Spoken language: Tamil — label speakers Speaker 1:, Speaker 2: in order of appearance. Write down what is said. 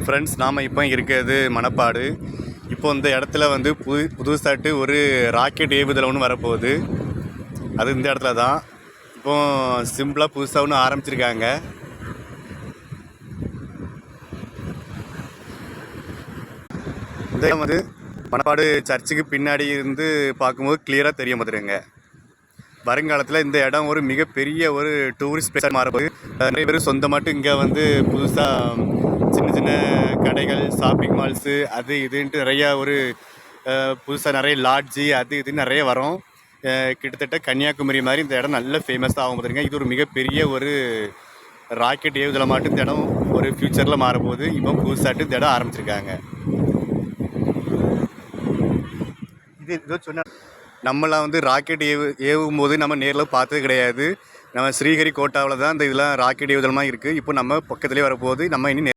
Speaker 1: ஃப்ரெண்ட்ஸ், நாம் இப்போ இருக்கிறது மணப்பாடு. இப்போ இந்த இடத்துல வந்து புதுசாட்டு ஒரு ராக்கெட் ஏவுதல் ஒன்று வரப்போகுது. அது இந்த இடத்துல தான். இப்போ சிம்பிளாக புதுசாக ஒன்று ஆரம்பிச்சிருக்காங்க. இந்த இடம் வந்து மணப்பாடு சர்ச்சுக்கு பின்னாடி இருந்து பார்க்கும்போது கிளியராக தெரிய வந்துடுங்க. வருங்காலத்தில் இந்த இடம் ஒரு மிகப்பெரிய ஒரு டூரிஸ்ட் பிளேஸாக மாறப்போகுது. நிறைய பேர் சொந்தமாட்டு இங்கே வந்து புதுசாக சின்ன சின்ன கடைகள், ஷாப்பிங் மால்ஸு, அது இதுன்ட்டு நிறையா ஒரு புதுசாக நிறைய லாட்ஜி அது இதுன்னு நிறைய வரும். கிட்டத்தட்ட கன்னியாகுமரி மாதிரி இந்த இடம் நல்ல ஃபேமஸாக ஆகும் பார்த்துருங்க. இது ஒரு மிகப்பெரிய ஒரு ராக்கெட் ஏவுதலை மாட்டு இந்த இடம் ஒரு ஃப்யூச்சரில் மாறப்போகுது. இப்போ புதுசாட்டு இந்த இடம் ஆரம்பிச்சிருக்காங்க. இது சொன்ன நம்மளாம் வந்து ராக்கெட் ஏவும் போது நம்ம நேரில் பார்த்தது கிடையாது. நம்ம ஸ்ரீஹரிகோட்டாவில் தான் இந்த இதெல்லாம் ராக்கெட் ஏவுதலமாக இருக்குது. இப்போ நம்ம பக்கத்துலேயே வரப்போகுது. நம்ம இனி